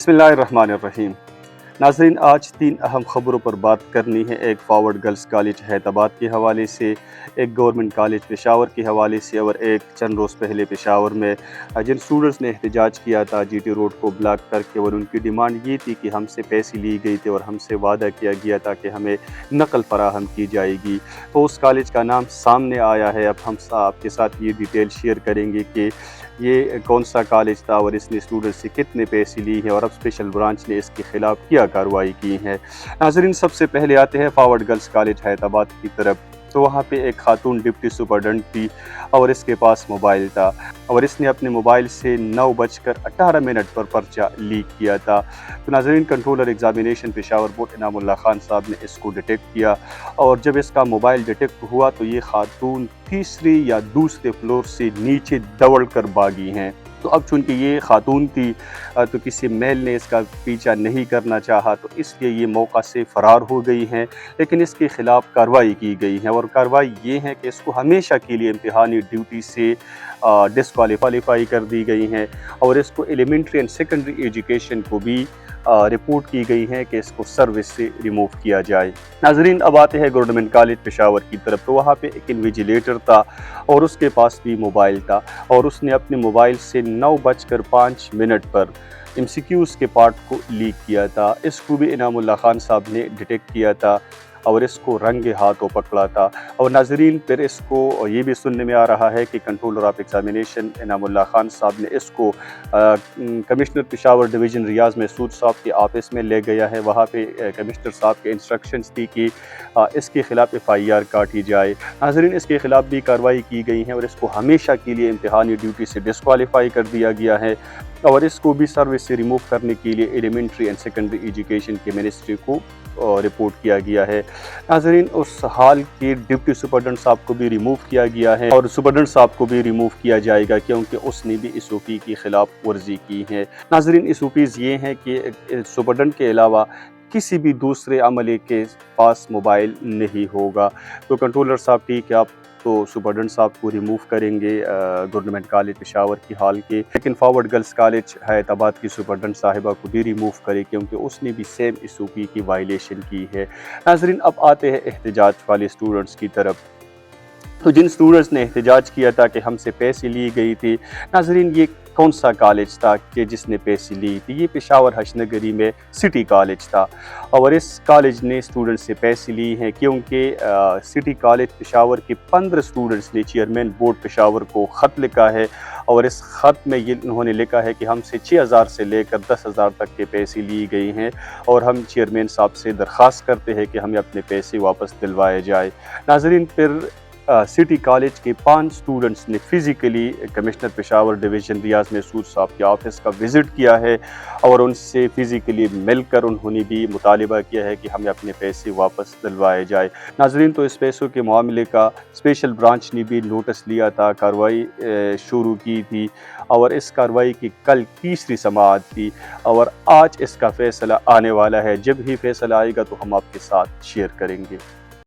बिस्मिल्लाहिर्रहमानिर्रहीम। नाज़रीन, आज 3 अहम ख़बरों पर बात करनी है। एक फॉरवर्ड गर्ल्स कॉलेज हैदराबाद के हवाले से, एक गवर्नमेंट कॉलेज पेशावर के हवाले से और एक चंद रोज़ पहले पेशावर में जिन स्टूडेंट्स ने एहतजाज किया था जीटी रोड को ब्लॉक करके, और उनकी डिमांड ये थी कि हमसे पैसे ली गई थी और हमसे वादा किया गया था कि हमें नकल फराहम की जाएगी। तो उस कॉलेज का नाम सामने आया है। अब हम आपके साथ ये डिटेल शेयर करेंगे कि ये कौन सा कॉलेज था और इसने स्टूडेंट से कितने पैसे ली हैं और अब स्पेशल ब्रांच ने इसके ख़िलाफ़ क्या कार्रवाई की है। नाज़रीन, सबसे पहले आते हैं फॉरवर्ड गर्ल्स कॉलेज हैदराबाद की तरफ। तो वहाँ पे एक खातून डिप्टी सुपरडेंट थी और इसके पास मोबाइल था और इसने अपने मोबाइल से 9:18 पर पर्चा लीक किया था। तो नाज़रीन, controller examination Peshawar board Inamullah Khan साहब ने इसको डिटेक्ट किया और जब इसका मोबाइल डिटेक्ट हुआ तो ये खातून तीसरे या दूसरे फ्लोर से नीचे दौड़ कर भागी हैं। तो अब चूँकि ये खातून थी तो किसी मेल ने इसका पीछा नहीं करना चाहा, तो इसलिए ये मौका से फ़रार हो गई हैं। लेकिन इसके ख़िलाफ़ कार्रवाई की गई है और कार्रवाई ये है कि इसको हमेशा के लिए इम्तिहानी ड्यूटी से डिस्क्वालीफाई कर दी गई हैं और इसको एलिमेंट्री एंड सेकेंडरी एजुकेशन को भी रिपोर्ट की गई है कि इसको सर्विस से रिमूव किया जाए। नाज़रीन, अब आते हैं गवर्नमेंट कॉलेज पेशावर की तरफ। तो वहाँ पे एक इन्विजिलेटर था और उसके पास भी मोबाइल था और उसने अपने मोबाइल से 9:05 पर MCQs के पार्ट को लीक किया था। इसको भी इनामुल्लाह खान साहब ने डिटेक्ट किया था और इसको रंगे हाथों पकड़ा था। और नाज़रीन, फिर इसको ये भी सुनने में आ रहा है कि controller of examination Inamullah Khan साहब ने इसको कमिश्नर पेशावर डिवीज़न रियाज महसूद साहब के ऑफिस में ले गया है। वहाँ पे कमिश्नर साहब के इंस्ट्रक्शंस थी कि इसके ख़िलाफ़ FIR काटी जाए। नाज़रीन, इसके ख़िलाफ़ भी कार्रवाई की गई है और इसको हमेशा के लिए इम्तिहानी ड्यूटी से डिस्क्वालीफाई कर दिया गया है और इसको भी सर्विस से रिमूव करने के लिए एलिमेंट्री एंड सेकेंडरी एजुकेशन के मिनिस्ट्री को रिपोर्ट किया गया है। नाज़रीन, उस हाल के डिप्टी सुपरडेंट साहब को भी रिमूव किया गया है और सुपरडेंट साहब को भी रिमूव किया जाएगा क्योंकि उसने भी SOP की खिलाफ वर्जी की है। नाज़रीन, SOPs ये हैं कि सुपरडेंट के अलावा किसी भी दूसरे अमले के पास मोबाइल नहीं होगा। तो कंट्रोलर साहब ठीक है, आप तो सुपरडेंट साहब को रिमूव करेंगे गवर्नमेंट कॉलेज पेशावर की हाल के, लेकिन फॉरवर्ड गर्ल्स कॉलेज हैदराबाद की सुपरडेंट साहिबा को भी रिमूव करे क्योंकि उसने भी सेम SOP की वायलेशन की है। नाज़रीन, अब आते हैं एहतजाज वाले स्टूडेंट्स की तरफ। तो जिन स्टूडेंट्स ने एहतजाज किया था कि हमसे पैसे ली गई थी, नाज़रीन, ये कौन सा कॉलेज था कि जिसने पैसे ली थी? ये पेशावर हशनगरी में सिटी कॉलेज था और इस कॉलेज ने स्टूडेंट से पैसे लिए हैं क्योंकि सिटी कॉलेज पेशावर के 15 स्टूडेंट्स ने चेयरमैन बोर्ड पेशावर को ख़त लिखा है और इस ख़त में ये उन्होंने लिखा है कि हमसे 6000 से लेकर 10,000 तक के पैसे लिए गए हैं और हम चेयरमैन साहब से दरख्वास्त करते हैं कि हमें अपने पैसे वापस दिलवाए जाए। नाज़रीन, फिर सिटी कॉलेज के 5 स्टूडेंट्स ने फ़िज़िकली कमिश्नर पेशावर डिवीज़न रियाज महसूद साहब के ऑफिस का विज़िट किया है और उनसे फ़िज़िकली मिलकर उन्होंने भी मुतालिबा किया है कि हमें अपने पैसे वापस दिलवाए जाए। नाज़रीन, तो इस पैसों के मामले का स्पेशल ब्रांच ने भी नोटिस लिया था, कार्रवाई शुरू की थी और इस कार्रवाई की कल तीसरी समाअत थी और आज इसका फ़ैसला आने वाला है। जब ही फ़ैसला आएगा तो हम आपके साथ शेयर करेंगे।